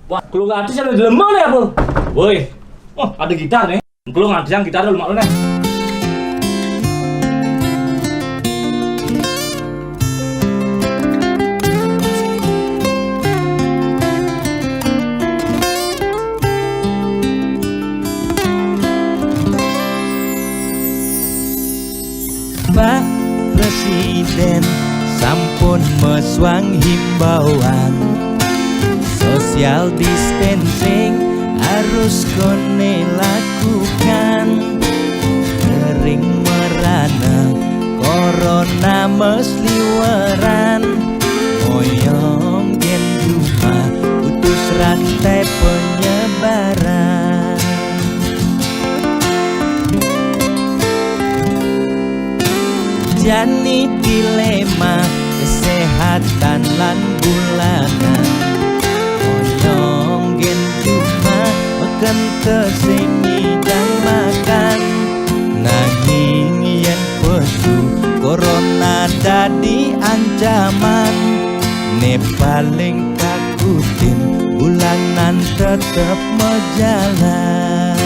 Wah, kalau nggak ada sih ada lemah nih apa? Woi, oh ada gitar nih. Kalau nggak ada yang gitar dulu mak lu nih. Pak Presiden sampun meswang himbauan social distancing harus kone lakukan. Kering merana corona mesliweran, moyong gen rumah putus rantai penyebaran. Jani dilema kesehatan lan bulanan, moyong gen cuma makan tesengi dan makan. Nanging yen pesu corona dadi ancaman, ne paling takutin bulanan tetep mejalan.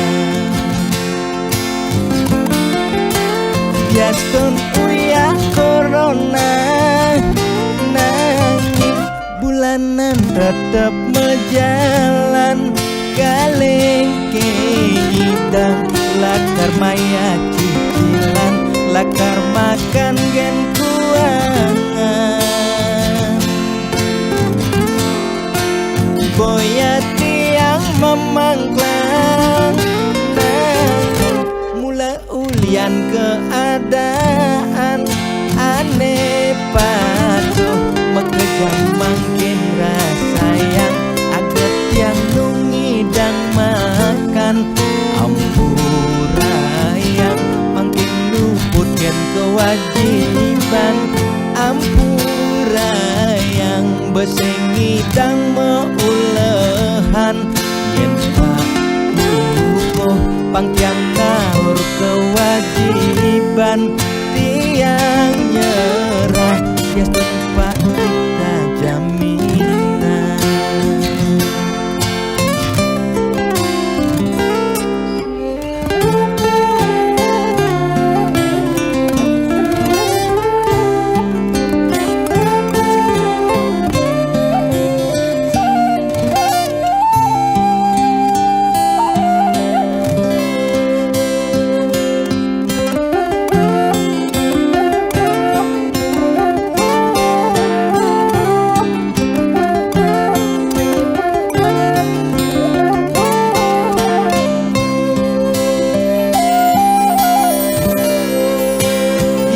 Biaston uya corona, nanging bulanan tetep mejalan. Kaleng keidang lakar maya cicilan, lakar makan gen kuangan. Boya tiang memangklang, mula ulian keadaan aneh patuh mekejang makin rasa yang aget yang nungidang makan. Ampura yang makin luput gen kewajiban, ampura yang besengidang meulehan. Yen pangtiang naur kewajiban, tiang nyerah ya tempat kita jaminan.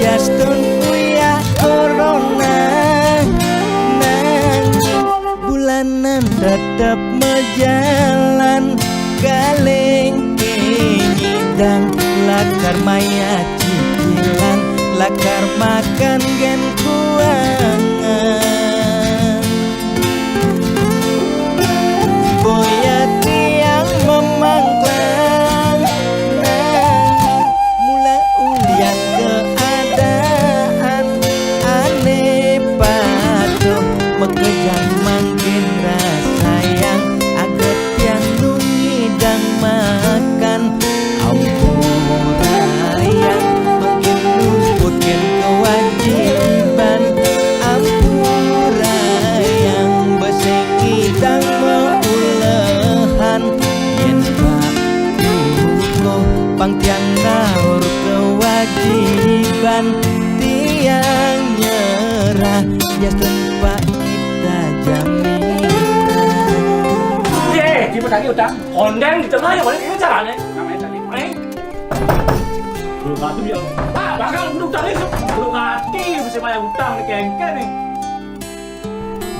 Biaston uya corona, nanging bulanan tetep mejalan. Kaleng kenyidang lakar maya cicilan, lakar makan gen kuangan. Boya tiang memangklang, nanging mula ulian keadaan aneh patuh mekejang makin rasa yang aget yang nungidang makan. Ampura yang makin luput gen kewajiban, ampura yang besengidang meulehan. Yen pakuko pangtiang naur kewajiban, tiang nyerah ya tempat kita jaminan. Ye, di mana utang? Kondeng di tengah yang mana ini caranya? Namanya tadi, belum mati dia. Pak, bakal utang ini belum mati, masih banyak utang nih kengken nih.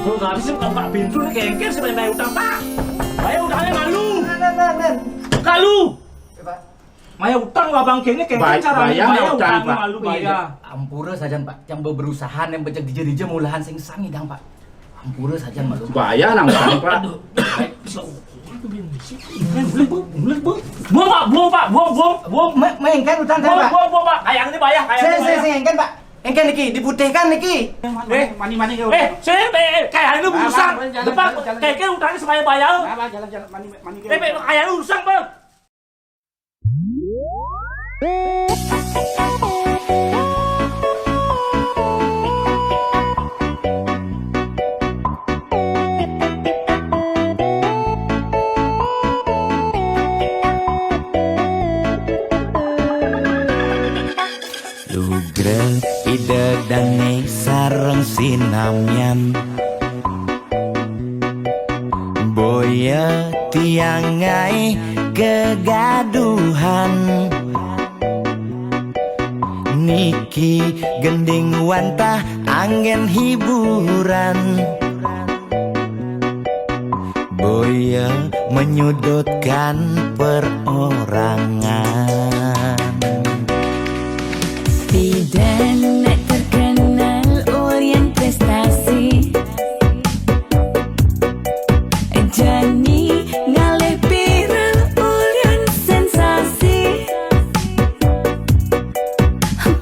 Belum mati sih bukan Pak Bintu nih kengken sih banyak utang Pak. Bayar utangnya malu. Kalu. Maya utang lah bang kayaknya kengken caranya bayar utang malu bayar. Ampura saja Pak, yang berusaha yang becek dija mulahan sing sangidang Pak. Ampura saja malu. Bahaya nang utang Pak. Buang Pak, buang. Mengengken utang saya Pak. Buang Pak, kayak ini bayar kayak. Saya engken Pak. Engke niki diputihkan niki. Mani kau. Kayak lu urusan. jalan, Depan jalan. kayak utangnya supaya bayar. Jalan mani kau. Kayak lu urusan, Bang. Lugrel ide dane sareng sinamyan Boya tiangai kegaduhan Niki gending wantah angin hiburan Boya menyudutkan perorangan Bidan nak terkenal Orient prestasi Jani ngalih viral Orient sensasi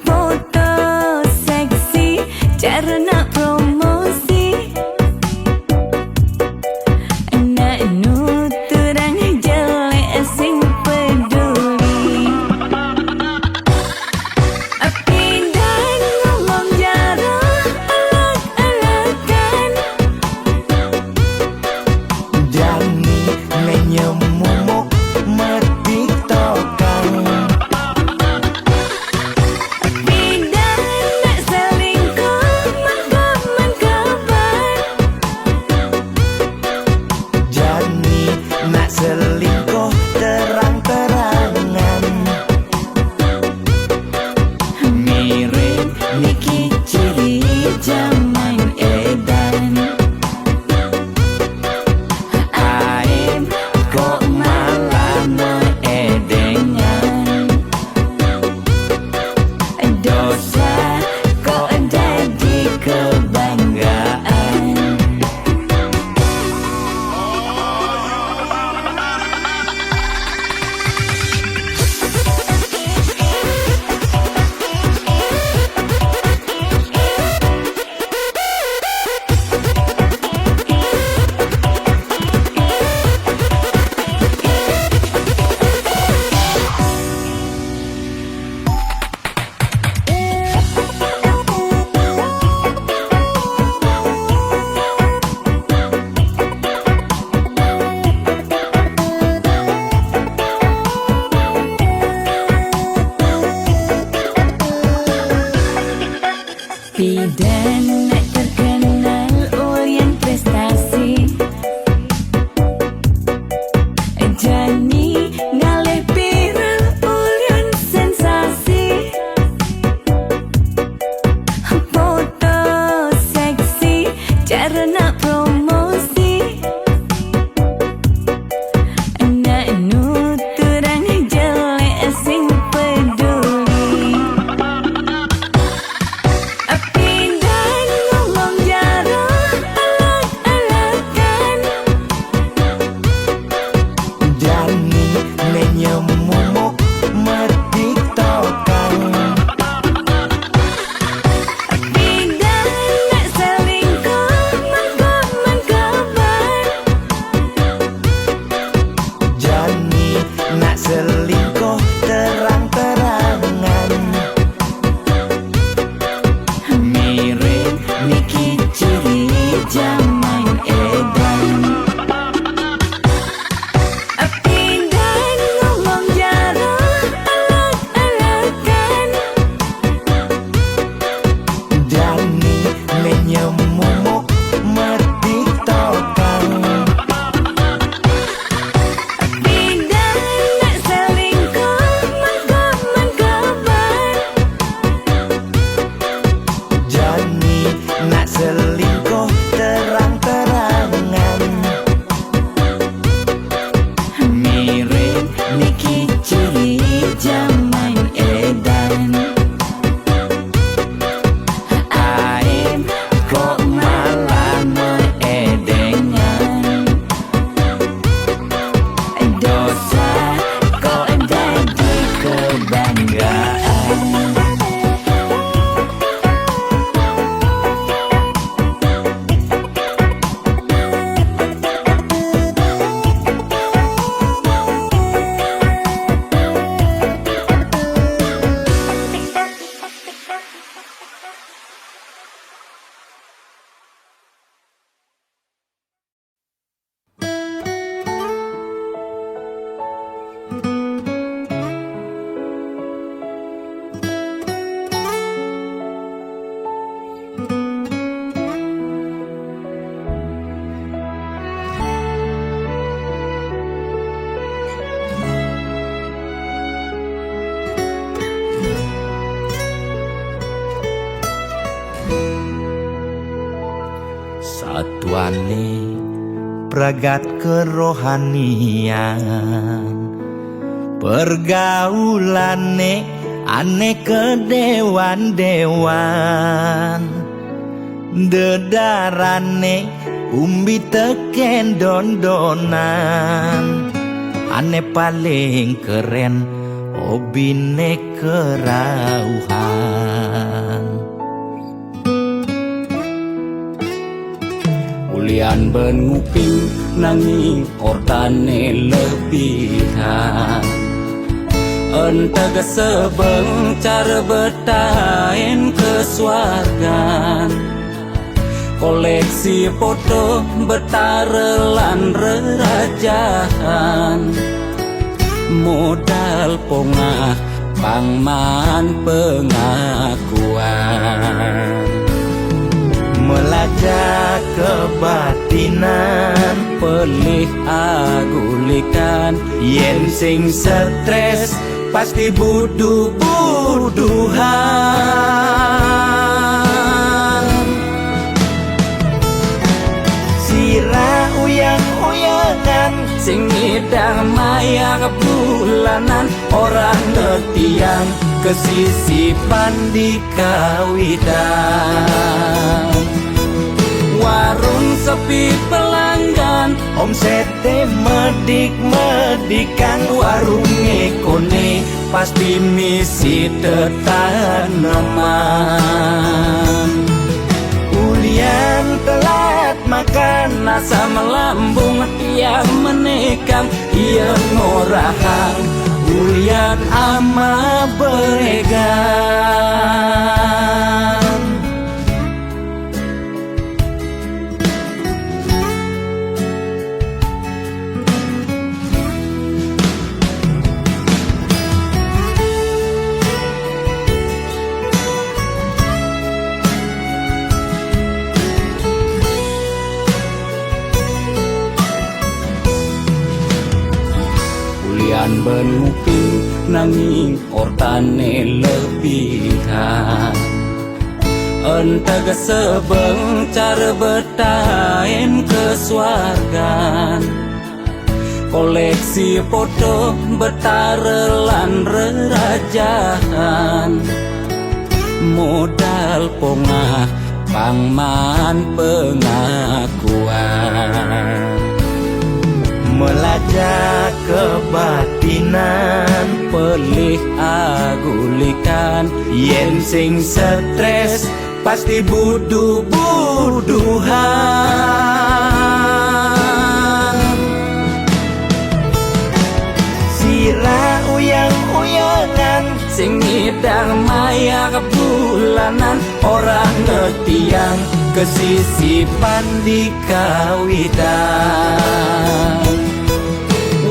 Foto seksi cara nak promosi Nak nuturang jelek sing peduli Pindah ngomong jarang alak-alakan Jani menyemumuk mertiktokan Pindah nak selingkuh mengkabar Jani nak selingkuh terang-terangan Mirip Niki ciri zaman edan Aib kok malah meedengan Dosa kok jadi kebanggaan Bidan nak terkenal Orient prestasi Jani ngalih viral Orient sensasi Foto seksi cara nak promosi Nak nuturang jelek sing peduli Pindah ngomong jarang alak-alakan Jani menyemumuk mertiktokan Pindah nak selingkuh mengkabar Jani nak selingkuh terang-terangan Mirip Niki ciri zaman edan Pindah ngomong jarang alak-alakan Jani menyemumuk mertiktokan Pindah nak selingkuh mengkabar Jani nak selingkuh terang-terangan Mirip Niki ciri zaman edan Aib kok atuane pragat kerohanian pergaulane aneh kedewan-dewan dedarane umbi teken dondonan aneh paling keren hobine kerauhan Ulian ben nguping nanging ortane lebihan Entega sebeng cara betain kesuargan Koleksi foto betarelan rerajahan Modal pongah pangman pengakuan melajak kebatinan Pelih agulikan yen sing stres pasti buduh-buduhan sirah uyang-uyangan Sing ngidang maya bulanan Orang ngetiang kesisipan di kawitan Warung sepi pelanggan omsete medik-medikan warung ekone Pasti misi tetaneman ulian telat makan Nasa melambung tiang menikam Ia ngorahan ulian ama beregan Ulian ben nguping nanging ortane lebihan Entega sebeng cara betain kesuargan Koleksi foto betarelan rerajahan Modal pongah pangman pengakuan melajak kebatinan Pelih agulikan yen sing stres pasti buduh-buduhan sirah uyang-uyangan Sing ngidang maya bulanan Orang ngetiang kesisipan di kawitan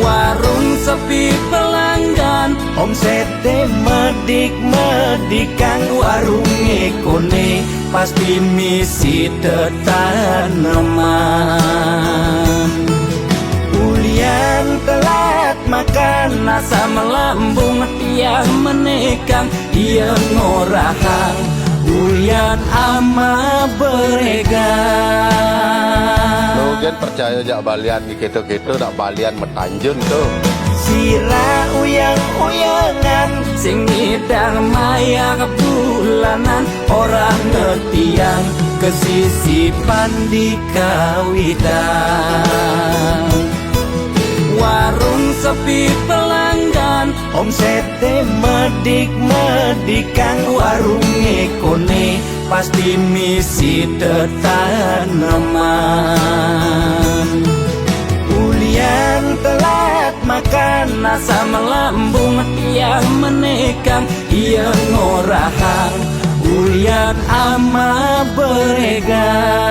Warung sepi pelanggan omsete medik-medikan warung ekone Pasti misi tetaneman ulian telat makan Nasa melambung tiang menikam Ia ngorahan ulian ama beregan Logan percaya jak balian di keto-keto nak balian metanjun tu. sirah uyang-uyangan Sing ngidang maya bulanan Orang ngetiang kesisipan di kawitan Warung sepi pelanggan omsete medik-medikan warung ekone Pasti misi tetaneman ulian telat makan Nasa melambung tiang menikam Ia ngorahan ulian ama beregan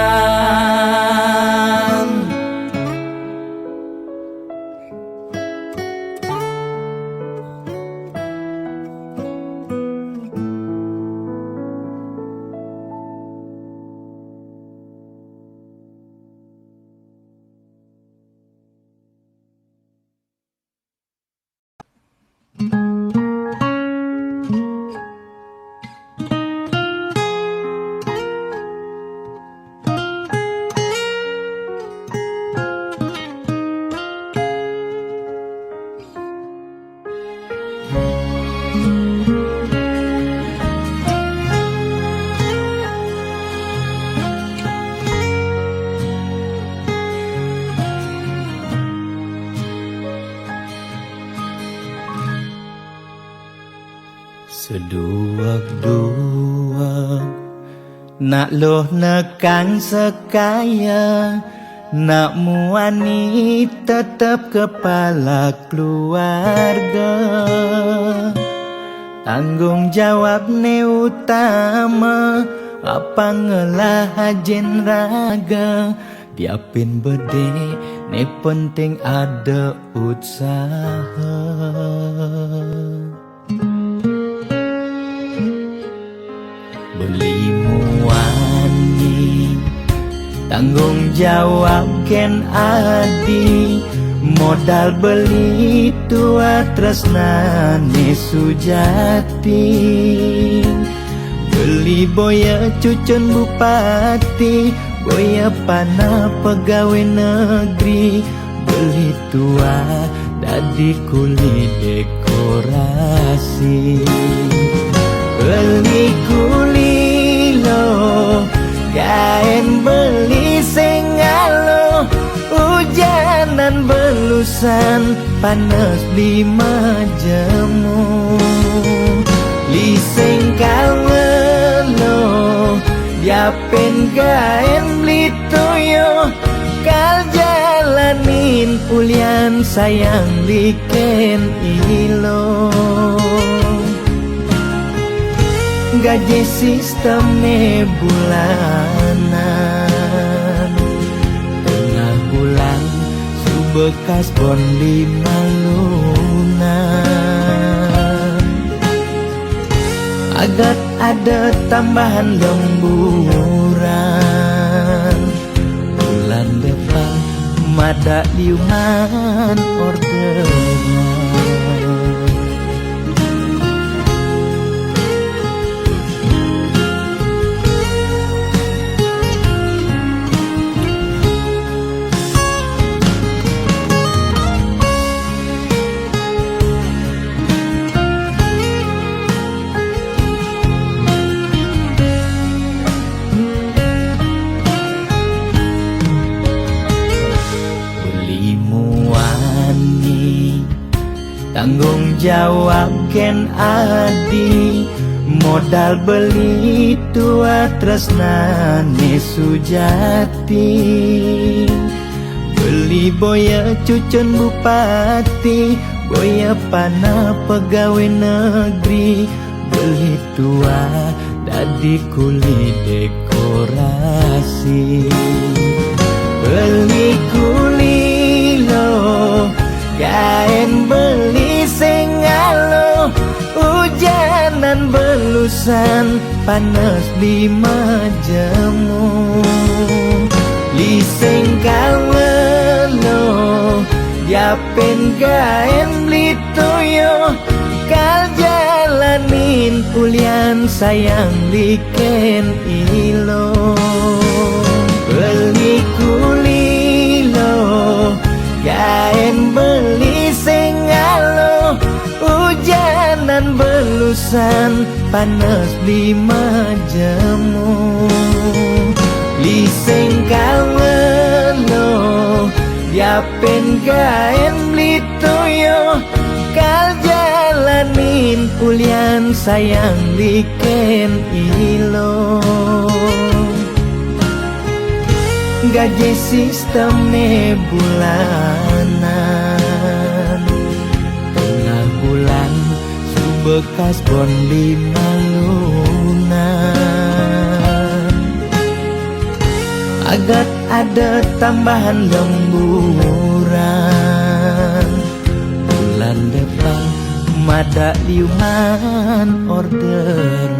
Seduak-duak nak loh nekang sekaya, nak muani tetap kepala keluarga. Tanggung jawab ne utama, apa ngelah hajen raga. Diapin bede ne penting ada usaha. Beli muani tanggung jawab ken adi, modal beli tua tresnane sujati. Beli boya cucun bupati, boya pana pegawai negeri. Beli tua dadi kuli dekorasi. Beli kuli lo kain beli sengalo, hujanan belusan panas lima jemu. Liseng kalmelo diapen kain beli toyo, kal jalanin ulian sayang liken ilo. Gaji sistemnya bulanan, tengah bulan subekas bon 5 lunan. Agat ada tambahan lemburan, bulan depan mada liuman orderan. Tanggung jawab ken adi, modal beli tua tresnane sujati. Beli boya cucun bupati, boya pana pegawai negeri. Beli tua dadi kuli dekorasi. Beli kuli lo kain beli sengalo, hujanan belusan panas 5 jemu. Liseng kalmelo diapen kain beli toyo, kal jalanin ulian sayang liken ilo. Beli kuli lo kain beli sengalo, hujanan belusan panas 5 jemu. Liseng kalmelo diapen kain beli toyo, kal jalanin ulian sayang liken ilo. Gaji sistemnya bulanan, tengah bulan subekas bon 5 lunan. Agat ada tambahan lemburan, bulan depan mada liuman orderan.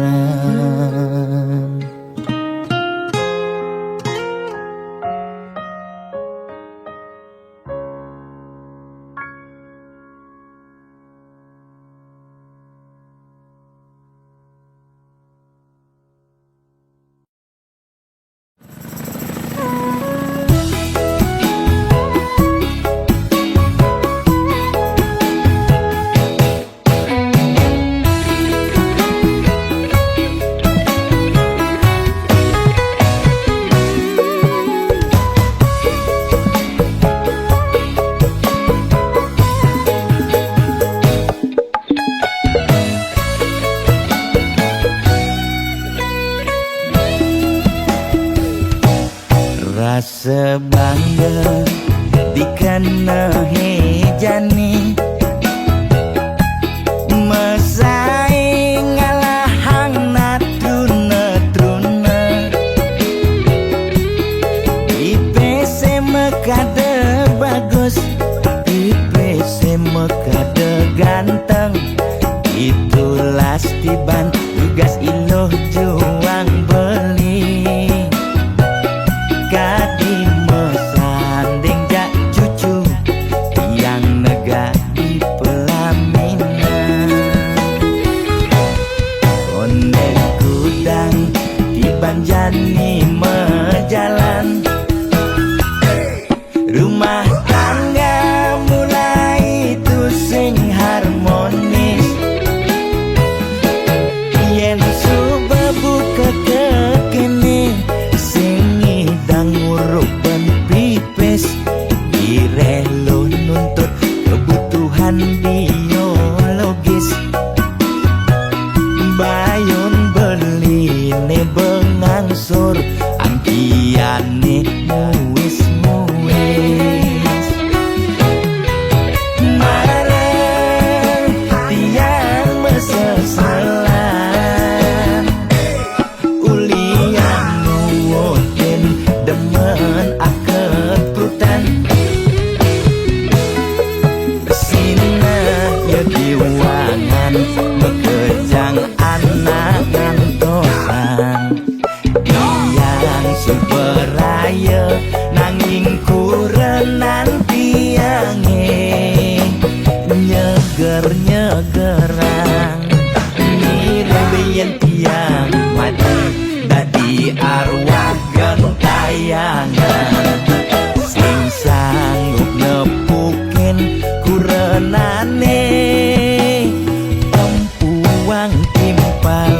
rasa bangga dikena hejani mesaing ngalahang natruna-truna IPC mekade bagus IPC mekade ganteng itulah tiban tugas iloh juang beli kadi mesanding jak cucu yang nega di pelaminan konde kudang di banjani mejalan rumah tangga mulai tusing harmonis yen subuh kekene sing ngidang nguruk ben pipis direlo nuntut kebutuhan biologis bayon beli ne bengangsur angkiane muis-muis mareng tiang mesesalan ulian nuwutin demen aketrutan sina ya diwangan mekejang anak ngantosan yang superaya nanging kurenan tiange nyeger-nyegerang nirembeyen tiang mati dadi arwah gentayangan sing sanggup nepukin kurenane empuang timpal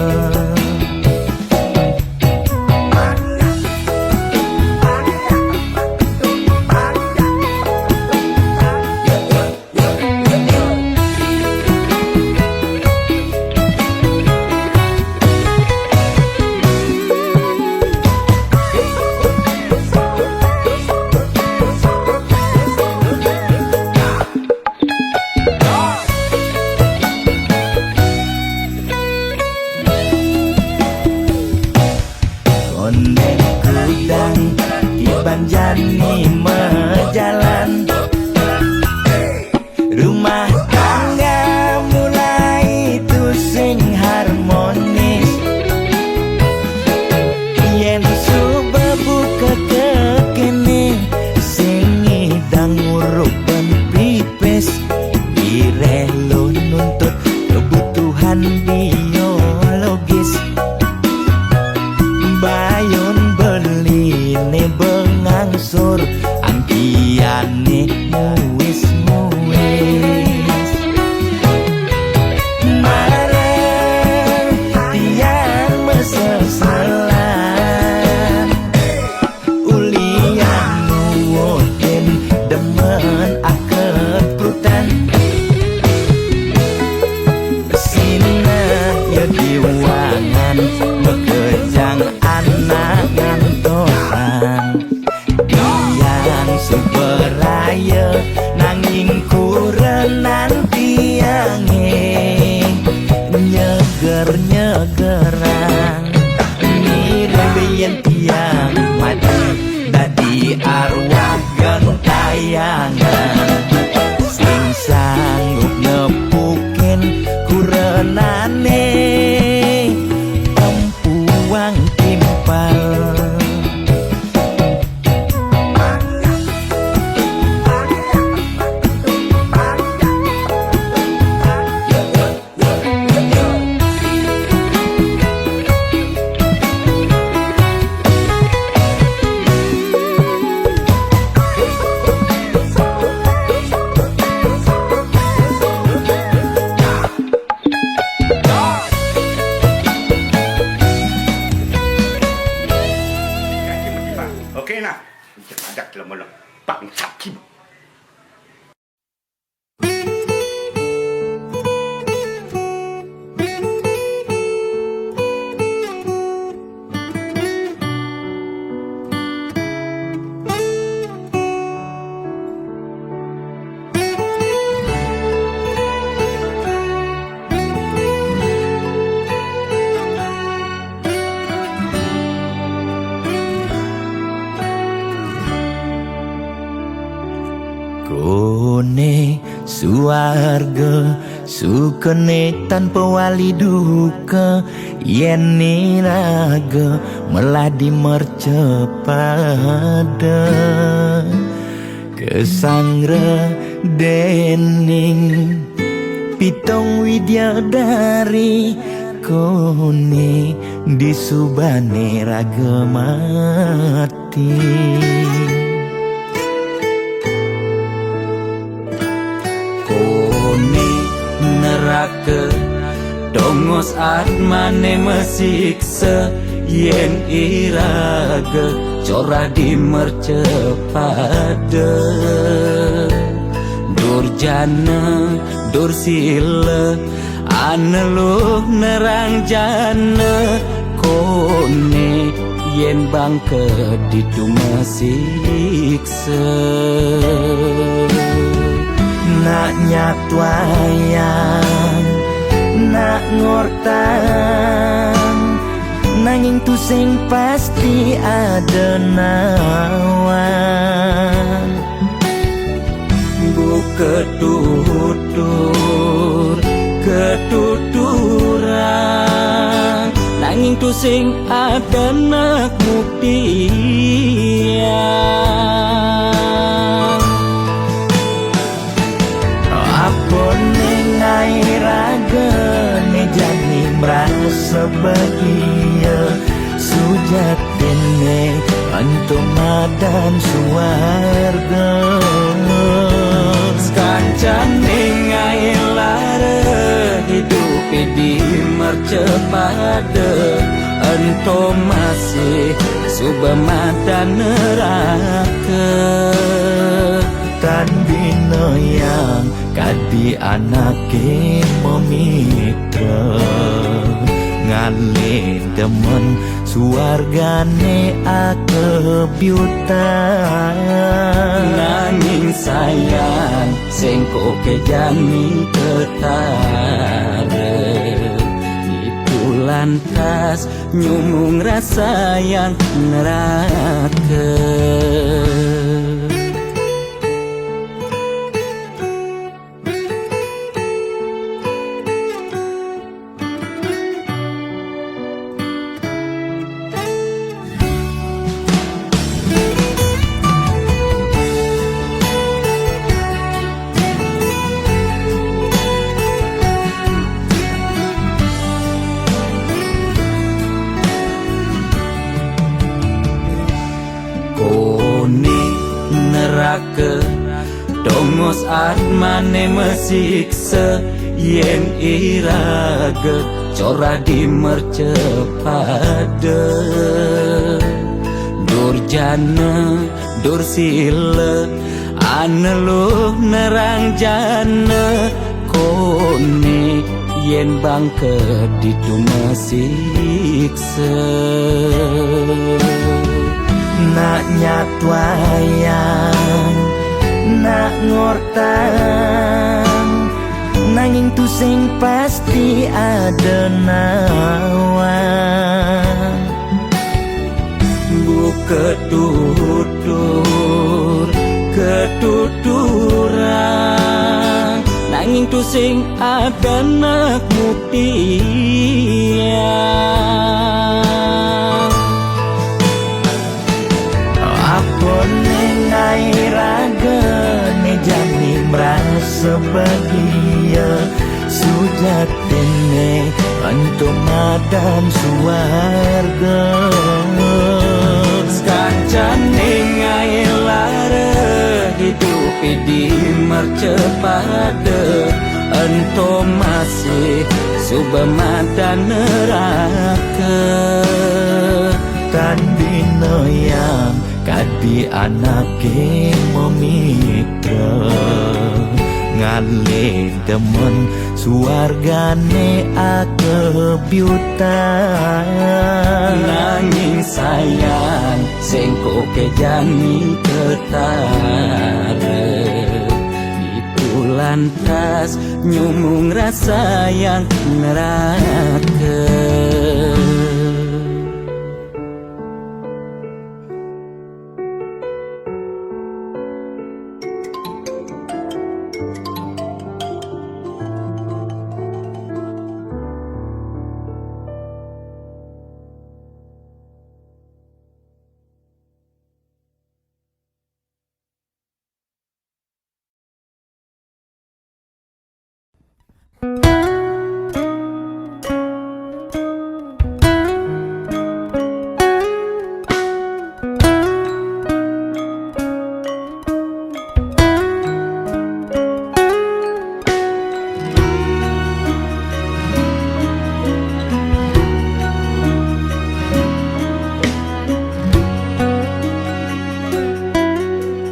konde kudang di banjani mejalan rumah tangga mulai tusing harmonis yen subuh kekene sing ngidang nguruk ben pipis direlo nuntut kebutuhan biologis bayon beli ne bengangsur angkiane muis-muis mareng tiang mesesalan ulian nuwutin demen aketrutan sina ya diwangan mekejang anak ngantosan yang superaya nanging kurenan tiange nyeger-nyegerang nirembeyen tiang mati dadi arwah gentayangan sing sanggup nepukin kurenane empuang timpal Okey nak. Ada kelemahan. Pak sakit. Kone suarga sukene tanpa wali duka, yen niraga meladi mercepada kesangra dening pitong widyadari, kone disubane raga mati. Kone neraka dongos atmane mesiksa, yen iraga corah di mercepada. Durjana dursila aneluh nerang jana, kone yen bangke ditu mesiksa. Nak nyatwayang nak ngortang, nanging tu sing pasti ada nawan. Bu ketuturan, nanging tu sing ada nak buktian. Apa nengai raga ne jani merasa bahagia, sujatene antum madan suarga. Sekancan nengai lara hidup di mercepada, antum masih subamadan neraka. Tan bina yang kadi anake memitra, ngale demen suargane akebyutan. Nanging sayang sengko kejani ketara, itu lantas nyumung rasa yang neraka. Dongos atmane mesiksa, yen iraga corah di mercepada. Durjana dursila aneluh nerang jana, kone yen bangke ditu mesiksa. Nak nyatwayang nak ngortang, nanging tu sing pasti ada nawan. Bu ketuturan, nanging tu sing ada nak buktian. Apa nengai raga ne jani merasa bahagia, sujatene antum madan suarga. Sekancan nengai lara hidup di mercepada, antum masih subamadan neraka. Tan bina yang kadi anake memitra, ngale demen suargane akebyutan. Nanging sayang sengko kejani ketara, itu lantas nyumung rasa yang neraka.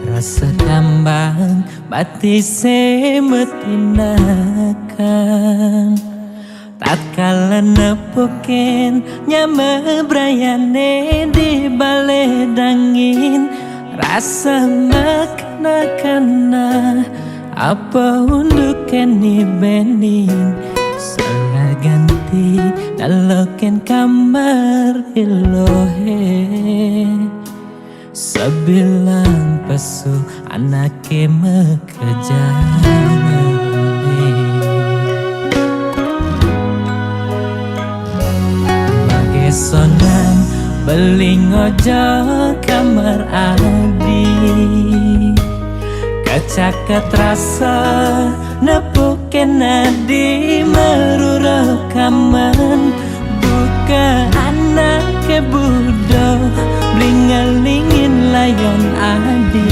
Rasa tambang bati semetinakan tatkala nepoken nyama brayane di bale dangin rasa makna-kana apa untuk keni bening salah ganti daloken kamar ilohe sebilang pesu anake mekejane Bagesonan beling ojo kamar adi Kacaket rasa nepuken adi meruro kaman buka anake budo blingalingin layon adi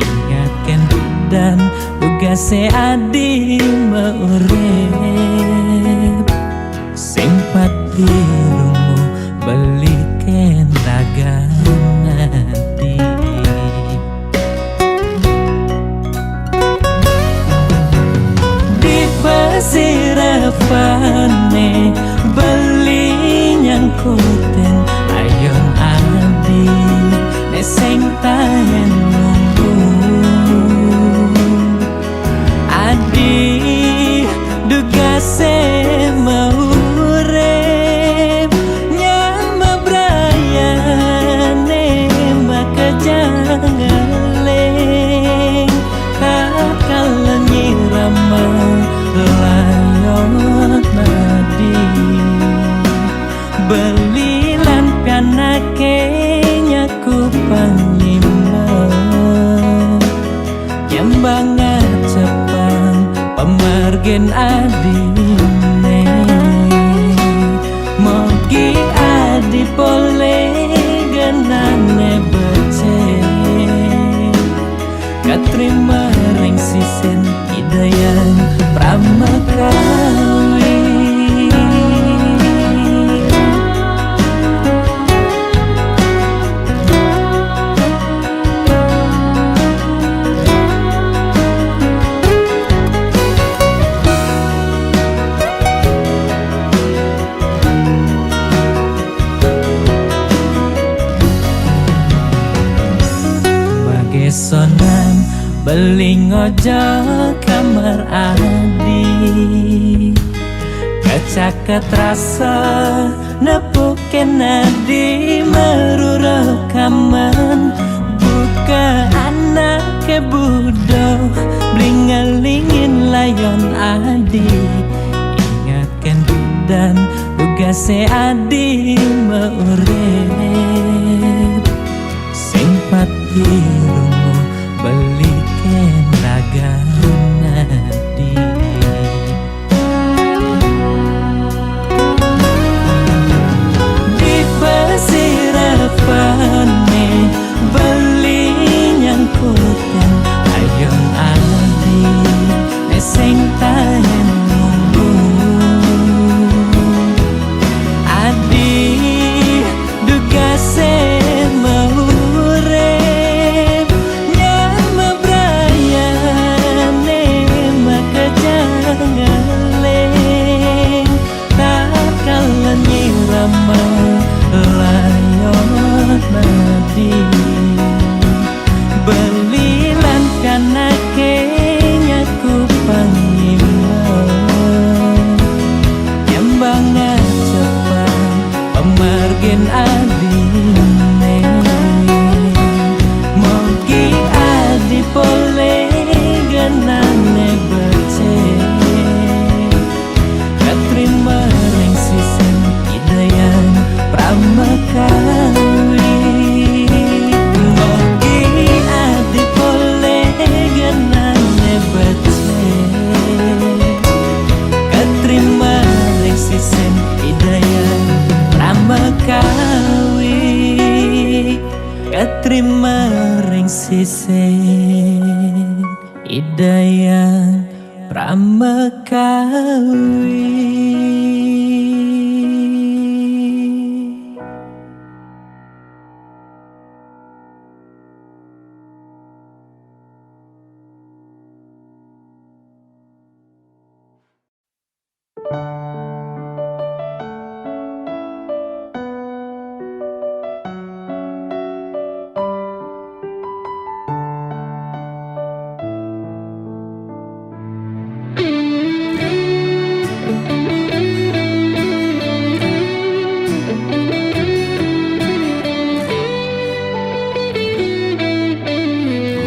ingatkan dan tugase adi meurep simpati rumu beliken dagang adi di pasirapane beli nyangkuten ayon adi neseng tahen nunggu adi dugase maurep nyama brayane makajangaleng takal nyirama layon nadi belilan pianake nyaku panglima Yembanga cepang pemargen adine mogi adi pole genane bece katrima reng sisen idayan pramakawi Bagesonan beling ojo kamar adi Kacaket rasa nepuken adi meruro kaman buka anake budo blingalingin layon adi ingatkan dan tugase adi meurep simpati rumu beliken dagang adi di pasirapane beli nyangkuten ayon adi neseng tahen nunggu adi dugase maurep nyama brayane makajangaleng takal nyirama layon nadi belilan kanake nyaku panglima Yembanga cepang pemargen adine mogi adi pole genane bece katrima reng sisen idayan pramakawi terima ring sisih Hidayah Pramekawi.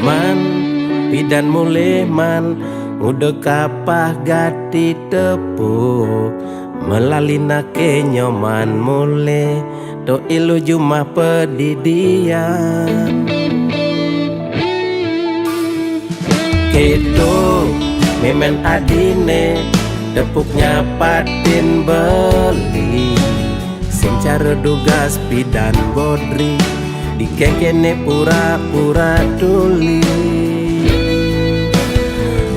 Man, pidan mulai man, udah kapah gati tepuk, melalina kenyoman mulai, do ilu jumah pedidian. Kedo, memen adine, tepuknya patin beli, sing cara dugas pidan bodri. Dikekene pura-pura tuli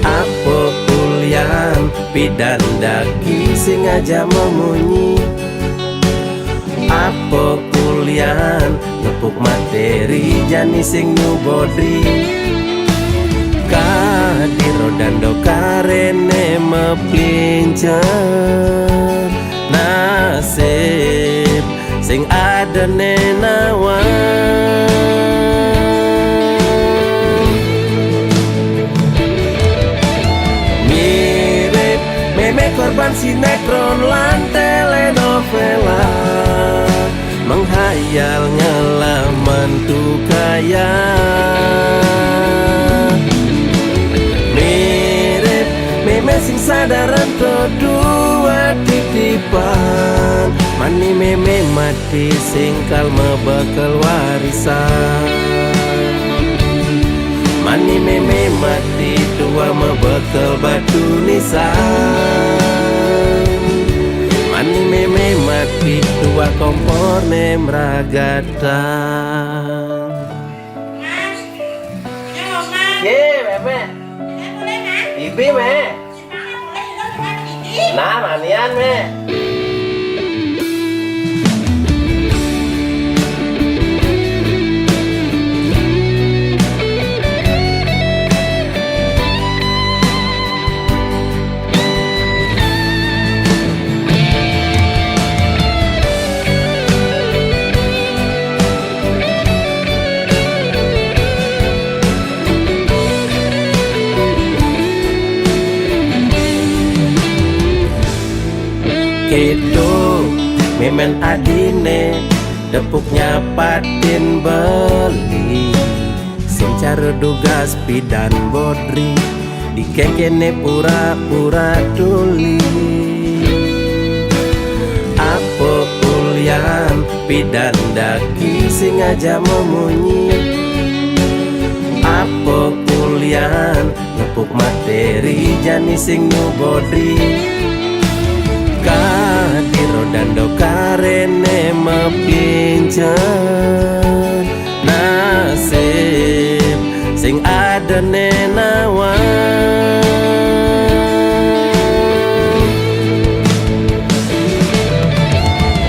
apa kulian pidan daki sing aja memunyi apa kulian nepuk materi jani sing nubodri kadiro dando karene meplincer nasib sing ada nenawan. Mirip meme korban sinetron lan telenovela, menghayal ngelaman tuh kaya. Mirip meme sing sadaran kedua titipan, mani meme mati singkal mebekal warisan. Mani meme mati tua mebekal batu nisan. Mani meme mati tua kompor nemragatan. Ye meme Ibi me Nah manian me Kedo memen adine tepuknya patin beli sing cara dugas pidan bodri dikekene pura-pura tuli apa kulian pidan daki sing aja memunyi apa kulian nepuk materi jani sing nubodri kadiro dando karene meplincer nasib sing ada nenawan.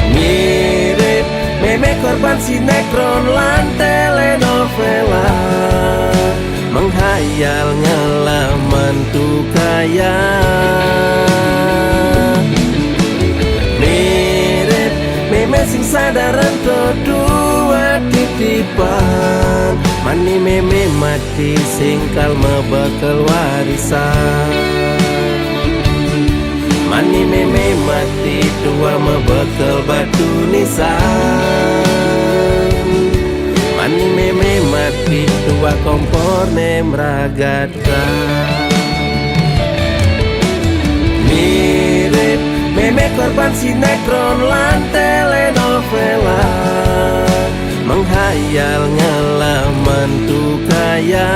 Mirip meme korban sinetron lan telenovela, menghayal ngelaman tuh kaya. Meme sing sadaran kedua titipan, mani meme mati singkal mebekal warisan. Mani meme mati tua mebekal batu nisan. Mani meme mati tua kompor nemragatan. Mirip meme korban sinetron lan telenovela, menghayal ngelaman tuh kaya.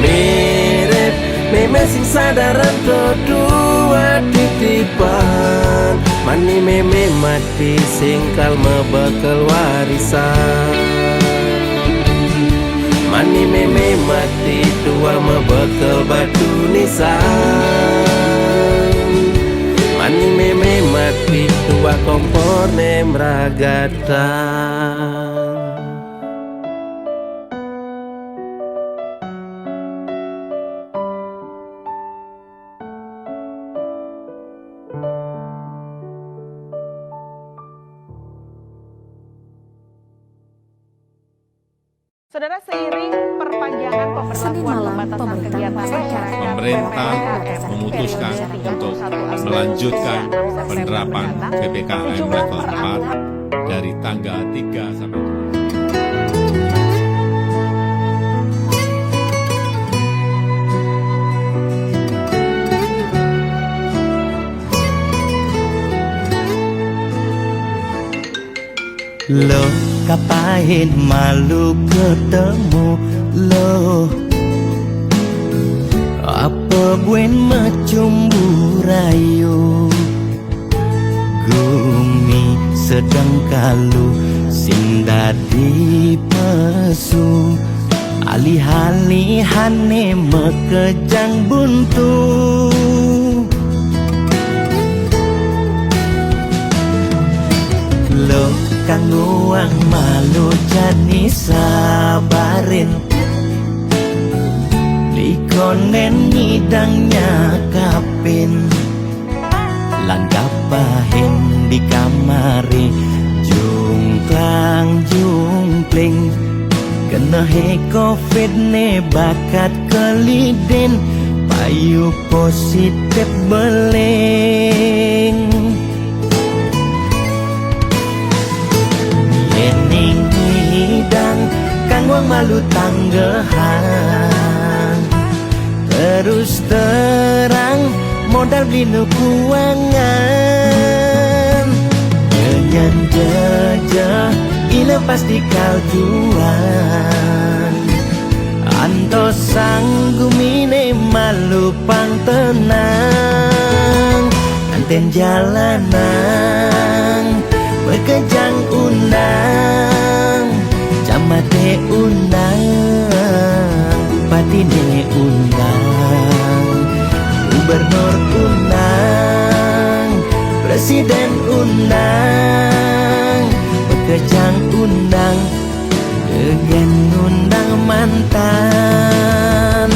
Mirip meme sing sadaran kedua titipan, Mani meme mati singkal mebekel warisan. Mani meme mati tua mebekel batu nisan. Mani meme mati tua kompor nemragatan. Saudara, seiring perpanjangan pemberlakuan pembatasan kegiatan masyarakat, pemerintah memutuskan untuk melanjutkan penerapan PPKM level 4 dari tanggal 3 sampai 7. Lo kapain malu ketemu lo, apa buen macumbu rayu. Gumi sedang kalu sing dadi pesu, alih-alihane mekejang buntu. Lo kang uang malu jadi sabarin, likonen ngidangnya kapin, langgapahin di kamari, jungklang jungkling, kena he covid ne bakat keliden, payu positif beleng. Kang wang malu tanggehan, terus terang modal beli nukuangan. Kenyan jejah ila pasti kau juan, anto sanggumine malu pang tenang. Anten jalanan bekejang unang, camate undang, bupatine undang, gubernur undang, presiden undang, bekejang undang, gegen undang mantan.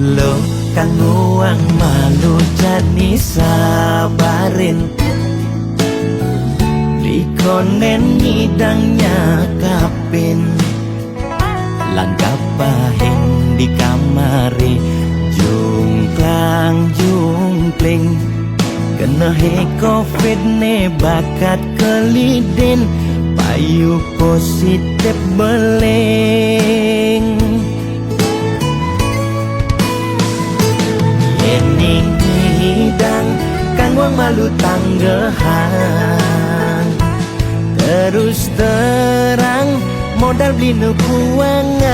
Lo kang uang malu jadi sabarin, likonen ngidangnya kapin, langgapahin di kamari, jungklang jungkling, kena he covid ne bakat keliden, payu positif beleng. Ening hidang kang wang malu tanggehan, terus terang modal beli nukuangan.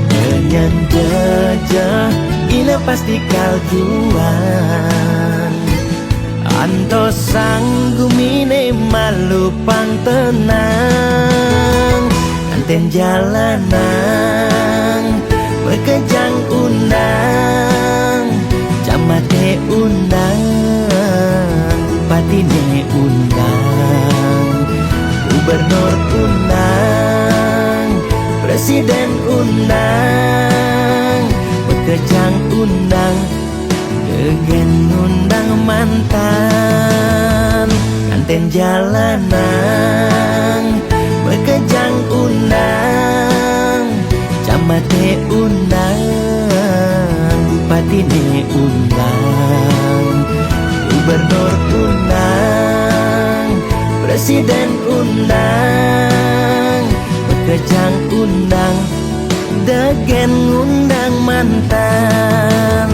Kenyan jejah ila pasti kau juan, anto sanggumine malu pang tenang. Anten jalanan bekejang undang, camate undang, bupatine undang, gubernur undang, presiden undang, bekejang undang, gegen undang mantan. Anten jalanan bekejang undang, camate undang, bupatine undang, gubernur undang, presiden undang, kejang undang, degen undang mantan.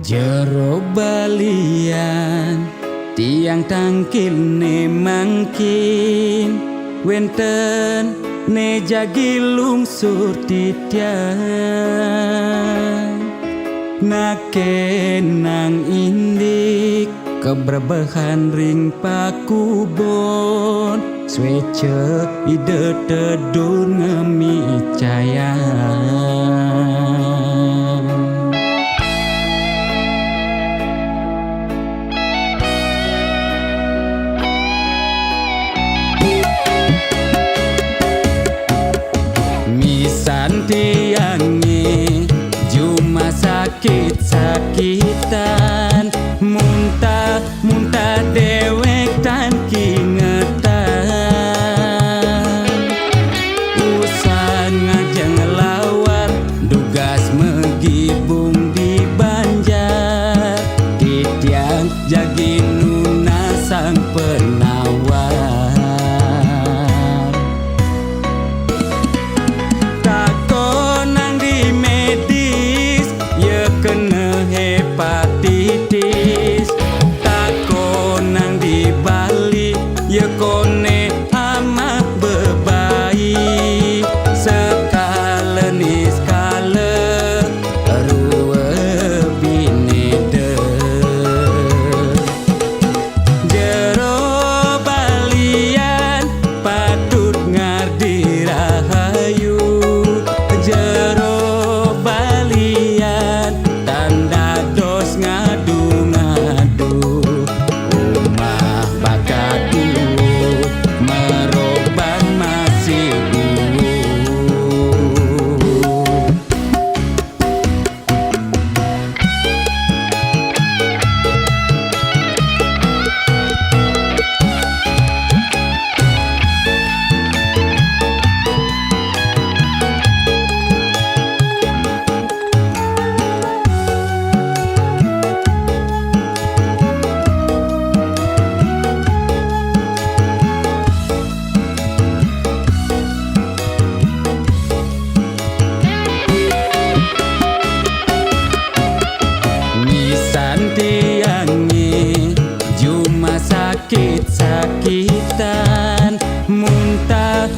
Jero balian tiang tangkil ne mangkin wenten ne jagi lungsur titian nakenang indik keberbahan ring pakubon swece ide tedun ngemi cayan. Tiangi cuma sakit-sakitan muntah dewek tan kingetan usan ngajeng lawar dugas megibung di Banjar titiang jagi nuna sang penawar. Kena hepatitis tako nang di Bali ya kone amat bebaik sekala ni skala ruwe binede jero balian patut ngardi rahayu jero balian tanda dos ngadu-ngadu umah bakatu meroban masih tiangi cuma sakit-sakitan muntah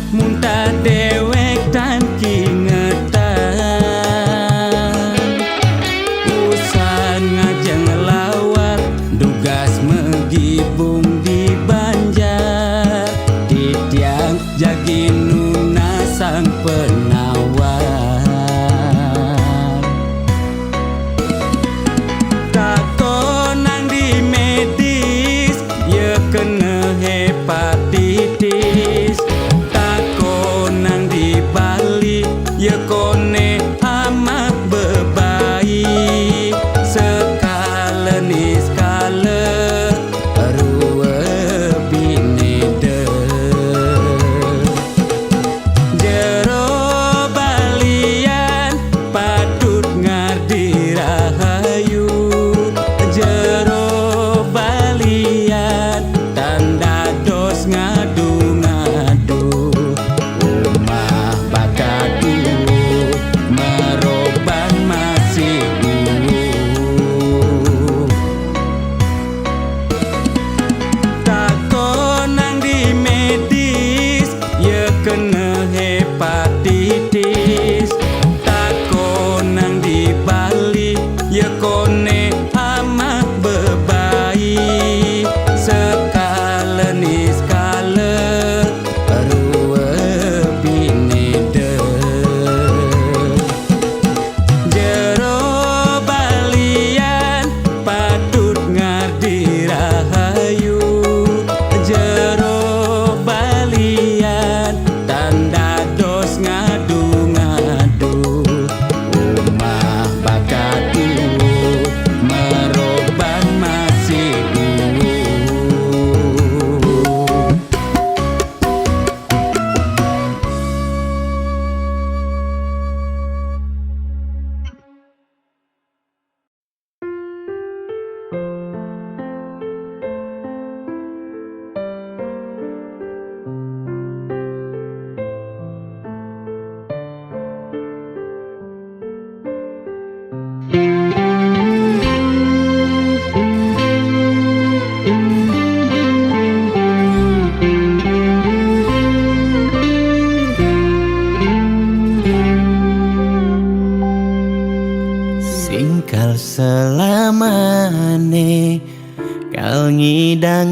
dewek tan kingetan usan ngajeng lawar dugas megibung di Banjar titiang jagi nuna sang penawar. Kena hepatitis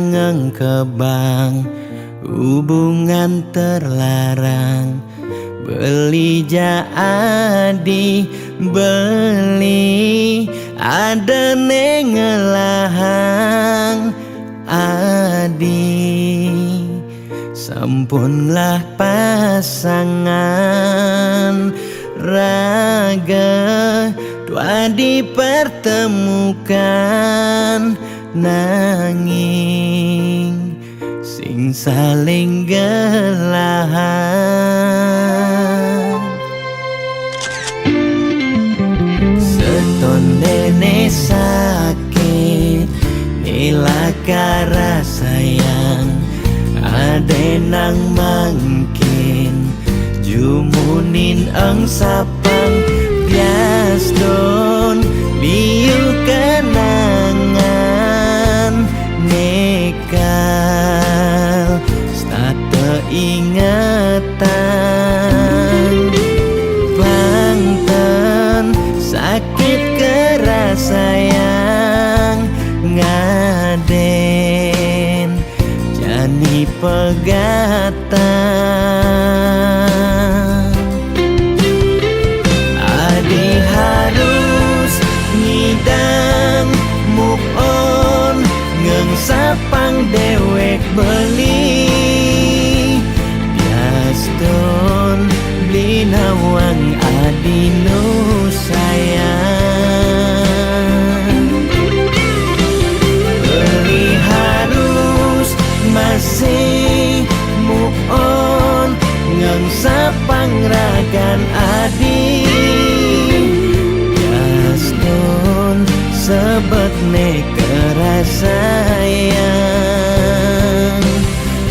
ngeng kebang, hubungan terlarang. Beli jadi beli, ada nengelahang adi. Sampunlah pasangan raga, dua dipertemukan nanging sing saling gelahan. Seton dene sakit nilakara sayang, ade nang mangkin jumunin ang sapang bias don liu kenangan nekal stata ingatan bangtan sakit keras sayang ngaden jani pegatan. Adi harus ngidang move on, ngeng sapang dewek beli bias don beli nawang adi nu sayang. Beli harus masih move on, ngeng sapang ragan adi bias don sebet ne kerasayang.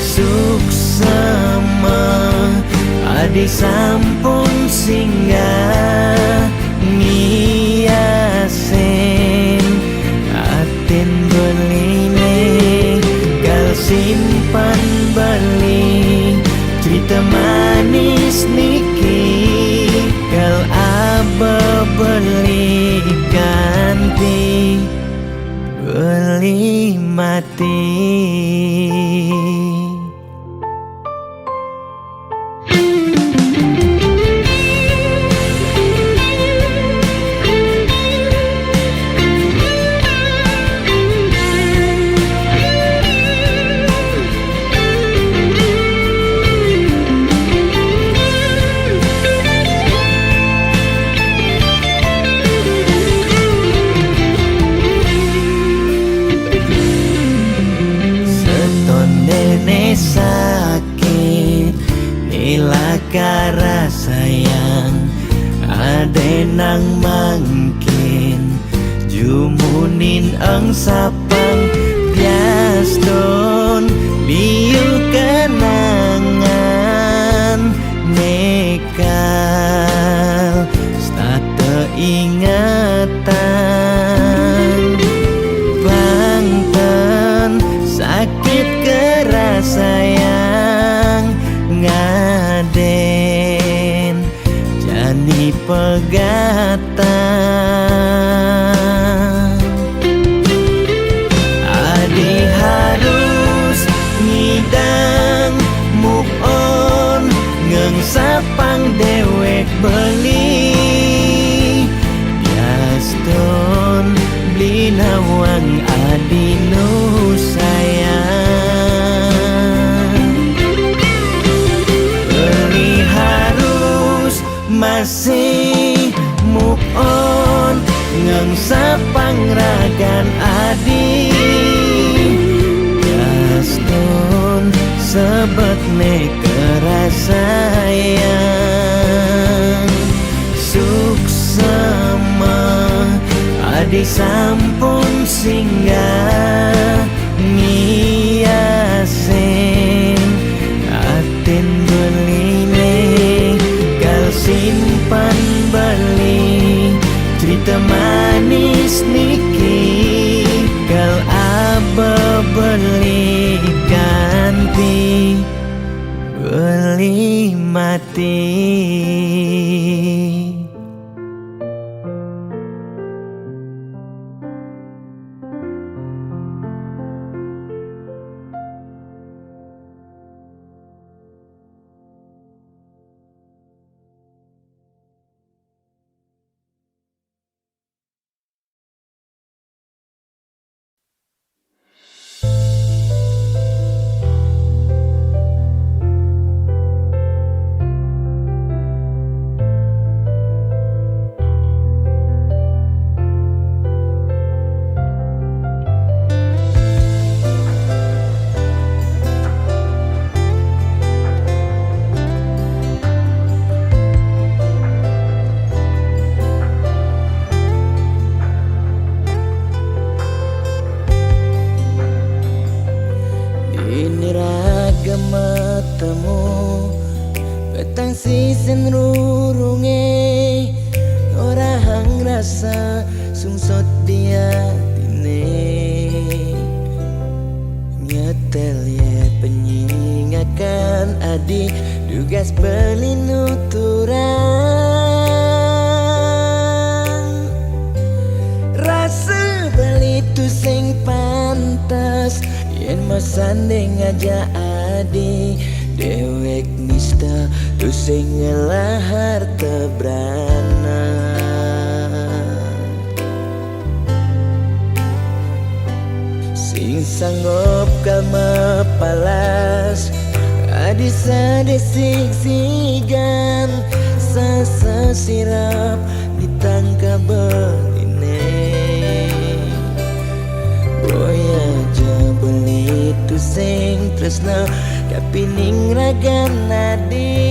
Suksema adi sampun singgah ngiasen atin beline gal simpan beli cerita manis niki gal aba beli ganti beli mati. Sakit nilakara sayang, ade nang mangkin jumunin ang sapang bias don liu kenangan nekal stata ingatan bangtan sakit keras sayang ngaden jani pegatan. Adi harus ngidang move on, ngeng sapang dewek beli bias don beli nawang adi nu sayang. Beli harus masih move on, ngeng sapang ragan adi bias don sebet ne kerasayang. Suksema adi sampun singgah ngiasen atin beline gal simpan beli cerita manis niki gal aba beli ganti beli mati. niraga matamu petang sisen rurunge orang rasa sungsot dia tine nyetel ye penyingakan adik dugas belinuturan rasa beli tu sing pantas yen masanding aja adi dewek nista tu sing ngelahar tebrana sing sanggup kama palas adi sadesik sigan sasa sirap ditangka beline boya aja beli tu sing tresna tapi ning ragan nadi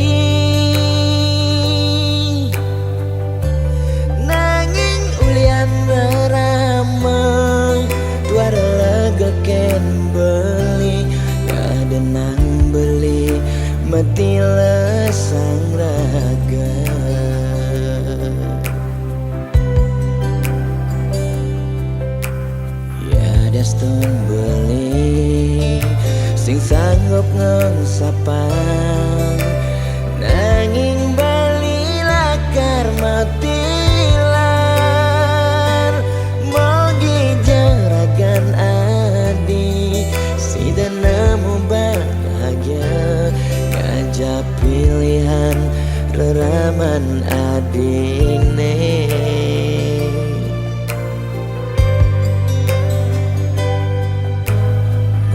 nanging ulian beramang tuara lega ken beli ada nang beli mati lesang raga ya daston beli sing sanggup ngengsapang nanging bali lakar matilan mogi jaragan adi si nemu bahagia ngajak pilihan reraman adine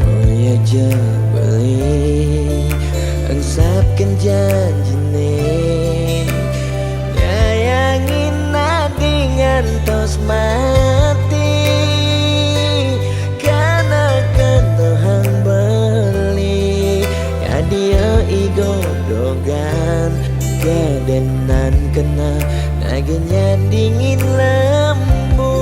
boya aja beli engsapkan janjine nyayangin nadi ngantos mati karena kentohang beli kadia igodogan gadenan kena nagenya dingin lembu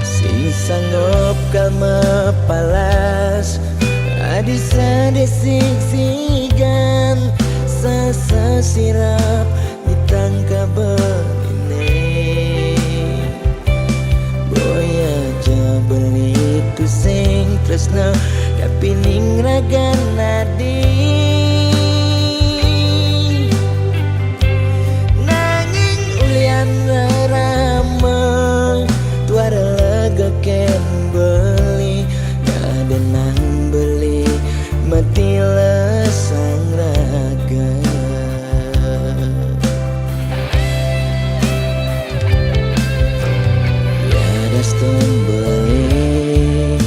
sing sanggup kama palas adi sadesik sigan sasa sirap ditangka beline boya aja beli tu sing tresna tapi ning ragan nadi nanging ulian ramah tuara lega ken beli ada nang beli mati lesang raga ya daston beli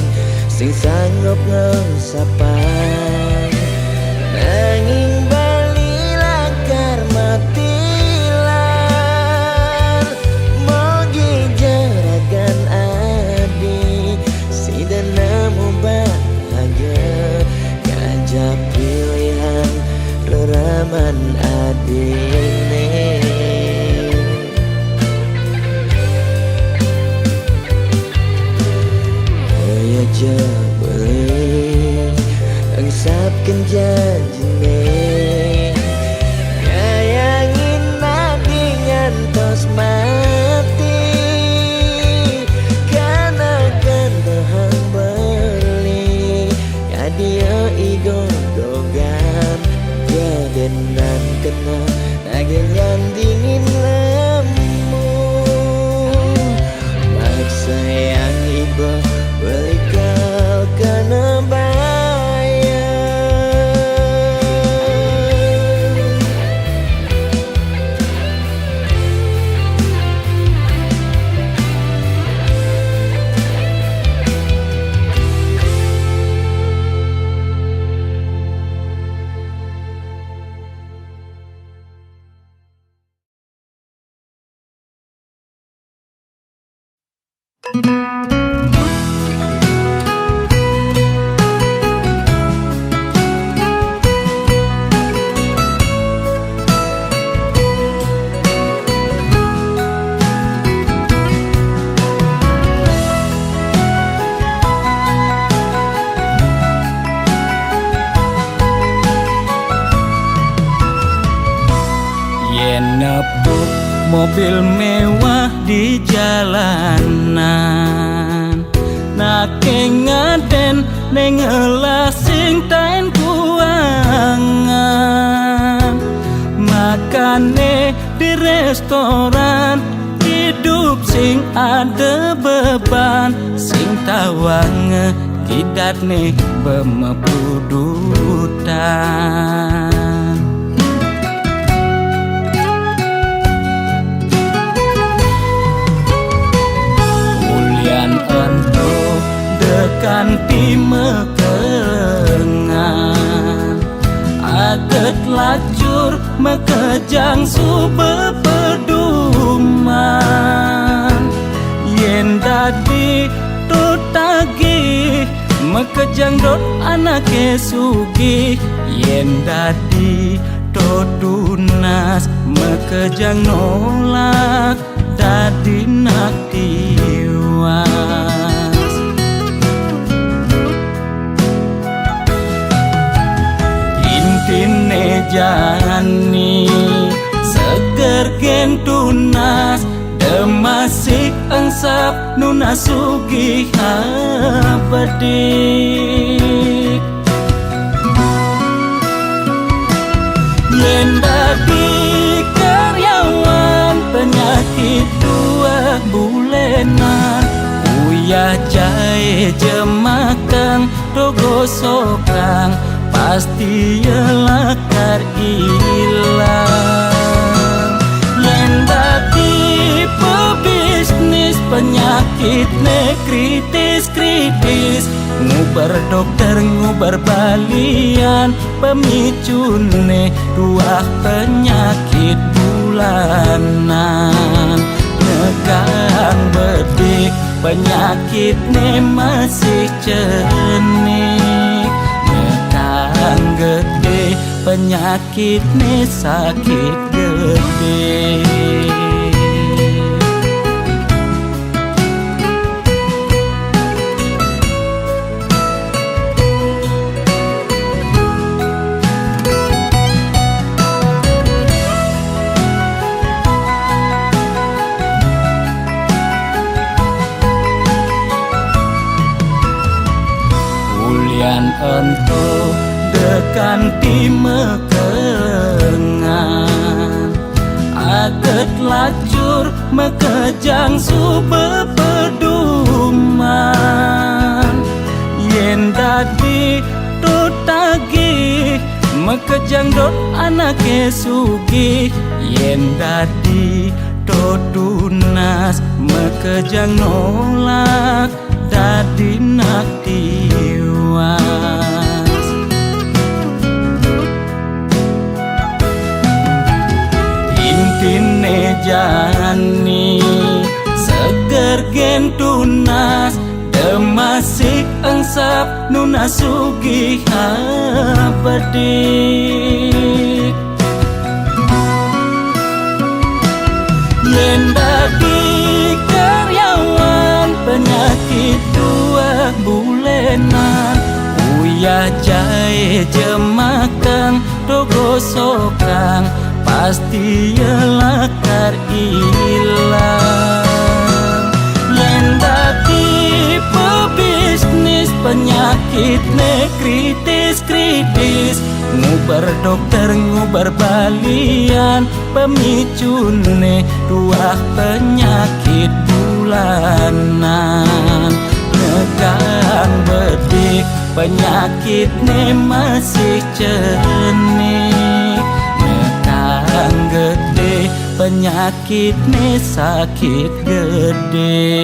sing sanggup ngengsapang nanging bali lakar matilan mogi jaragan adi si nemu bahagia ngajak pilihan reraman adine boya aja beli engsapkan janjine nyayangin nadi ngantos mati karena kentohang beli kadia igodogan gadenan kena nagenya dingin lemu maksa yang iba beli kau kena bayar nepuk mobil mewah di jalanan. Nake ngaden nengelah sing tain kuangan. Makane di restoran, hidup sing ada beban, sing tawang gidat nih bemepudutan. Ulian ento dekan di mekengan, aget lacur mekejang sube peduman. Yen dadi tutagi mekejang dot anake sugih. Yen dadi tunas mekejang nolak dadi nak tiwas. Intine jani seger gen tunas, demasik angsap nuna sugih apedik. Yen dadi karyawan penyakit 2 bulenan, uyah jahe jemakang dogo sokang, pasti yelakar ilang. Yen dadi pebisnis penyakit ne kritis-kritis, ngubar dokter ngubar balian, pemicune 2 penyakit bulanan. Negang bedik penyakit ne masih cenik, negang gede penyakit ne sakit gede. Ento dekan di mekengan, aget lacur mekejang sube peduman. Yen dadi tutagi mekejang dot anake sugih. Yen dadi tunas mekejang nolak dadi nak tiwas. Intine jani seger gen tunas, demasik angsap nuna sugih apedik. Yen dadi karyawan penyakit 2 bulenan, uyah jahe jemakang dogo sokang, pasti yelakar ilang. Yen dadi pebisnis penyakit ne kritis-kritis, ngubar dokter ngubar balian, pemicune 2 penyakit bulanan. Negang bedik penyakit ne masih cenik, negang gede penyakit ne sakit gede.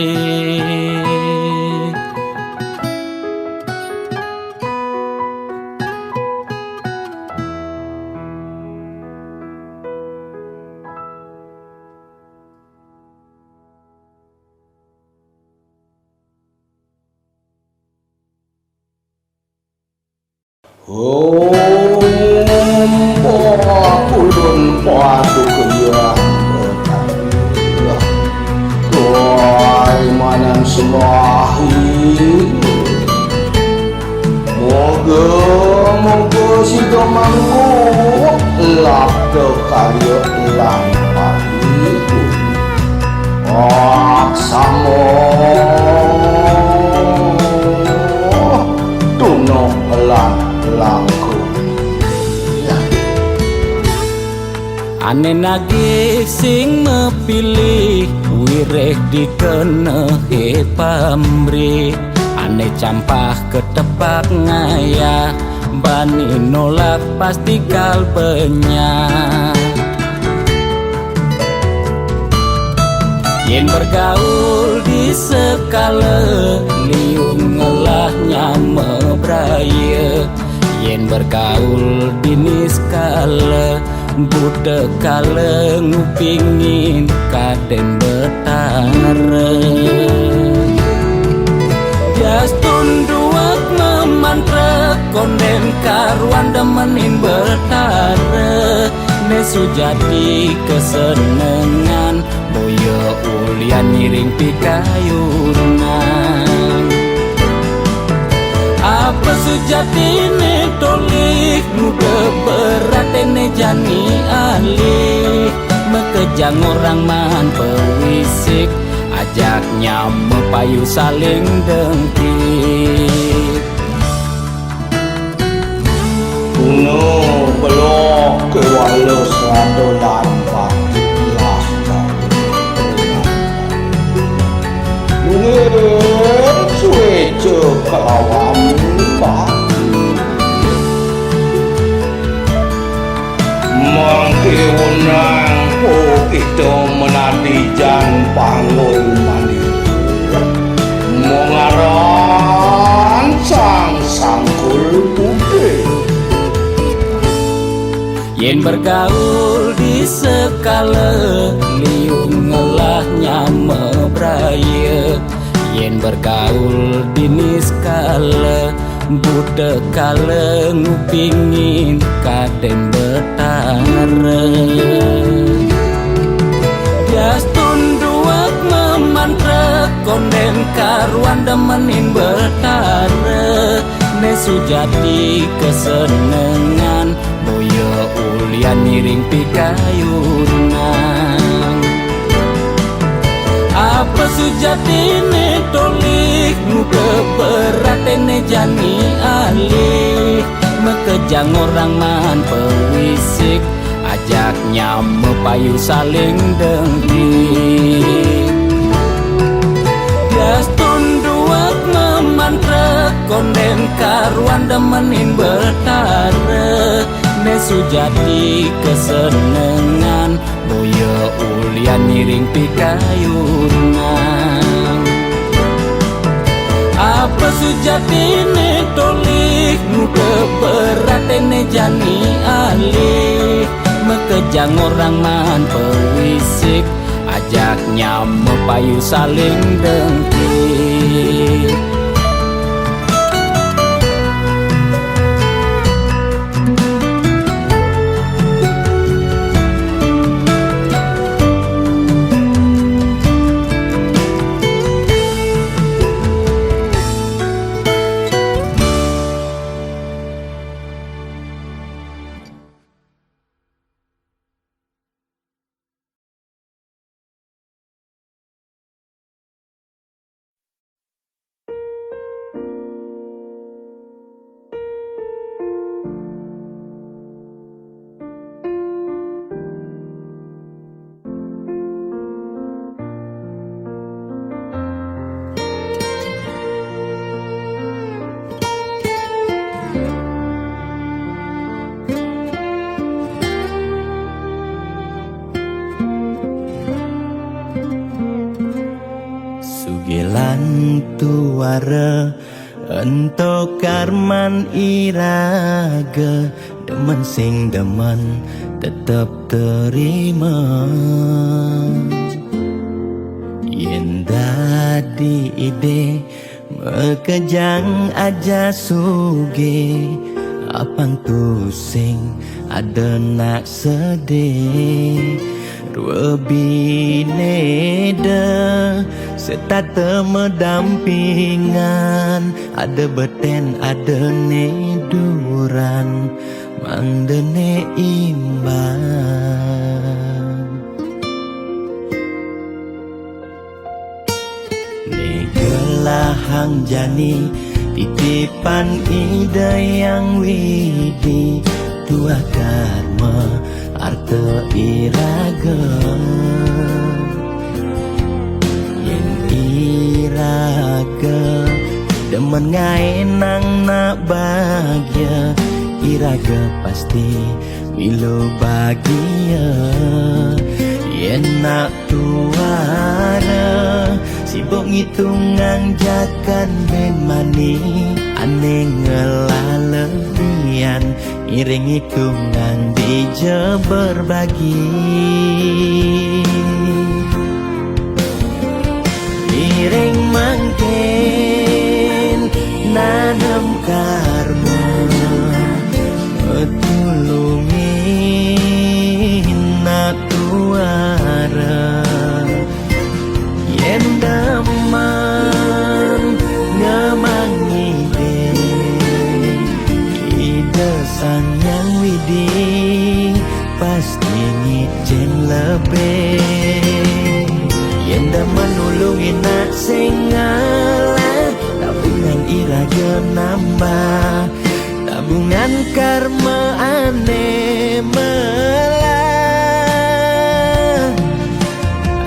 Ulun padu kaya Tuai manam semahi, moga si domangku lak ke karya lang. Raksamo Tuno lan langku. Ane nagih sing mepilih wireh dikenehe pamrih. Ane campah ketepak ngayah bani nolak pasti kalbenya. Yen bergaul di sekala liung ngelahnya mebraya. Yen bergaul di niskala budak kala ngupingin kaden betara. Jas tunduak memantra konden karuan demenin betara. Nesu jadi kesenengan boyo ulian miring pikayunan. Apa sejati ne tolik muda berat ne jani alih. Mekejang orang man pewisik ajaknya mepayu saling dengkit. Kuno belok ke walus radolan patilas Mungkin suejo kelawan pati Mangke wenang po kita menadi jan panggul mandi Mengaran sang sangkul putih. Yen bergaul di sekala liung ngelahnya mebraya. Yen bergaul di niskala budak kala ngupingin kaden betara. Jas tunduak memantra konden karuan demenin betara. Nesu jadi kesenengan boyo ulian miring pikayunan. Apa sejati ne tolik muda berat ne jani alih. Mekejang orang man pewisik ajaknya mepayu saling dengkit. Jas tunduak memantra konden karuan demenin betara. Nesu jadi kesenengan boyo ulian miring pikayunan. Apa sejati ne tolik muda berat ne jani alih. Mekejang orang man pewisik ajaknya mepayu saling dengkit. Sugilan tuara ento karman iraga. Demen sing demen tetep terima. Yen dadi ide mekejang aja suge. Apang tu sing ada nak sedih. Dua bineda serta temedampingan. Ada beten ada neduran mandene imbang. Belahang jani titipan ide yang widi dua karma arte iraga yen iraga demen ngai nang nak bahagia iraga pasti milo bahagia yen nak tuara sibuk ngitungan jakan ben mani ane ngelalebian iring hitungan dija berbagi iring mangkin nanam karma tulungin nak tuara yen daman ngamangi ide sang yang widi pasti ngicen lebih yen daman nulungin nak singala tabungan iraga nambah tabungan karma ane melah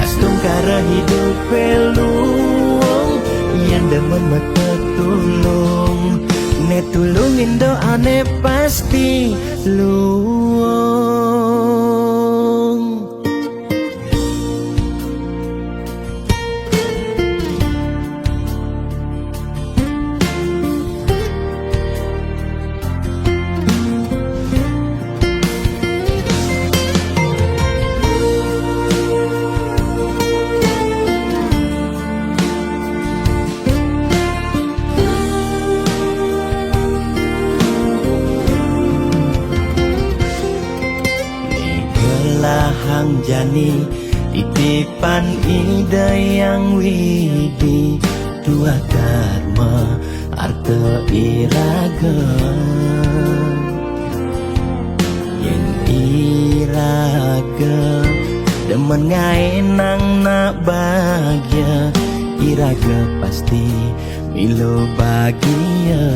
astung kara hidup peluang yang demen mata tulung ne tulungin doane pasti luang. Belahang jani titipan ide yang widi dua karma arte iraga yen iraga demen ngai nang nak bahagia iraga pasti milo bahagia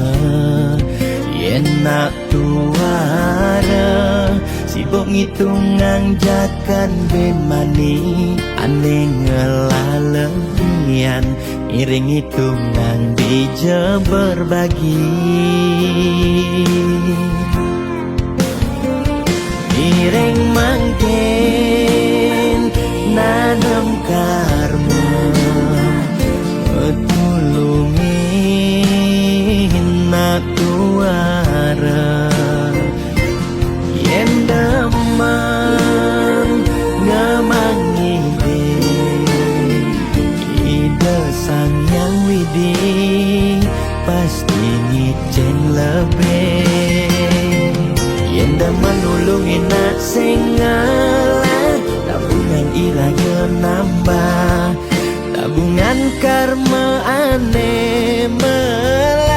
yen nak tuara sibuk ngitungan jakan ben mani ane ngelalebian iring hitungan dija berbagi iring mangkin nanam karma tulungin nak tuara yen daman ngamangi ide sang yang widi pasti ngicen lebih yen daman nulungin nak singala tabungan iraga nambah tabungan karma ane melah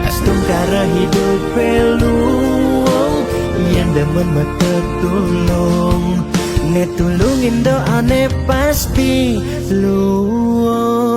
astung kara hidup peluang yang demen mata tulung ne tulungin doane pasti luang.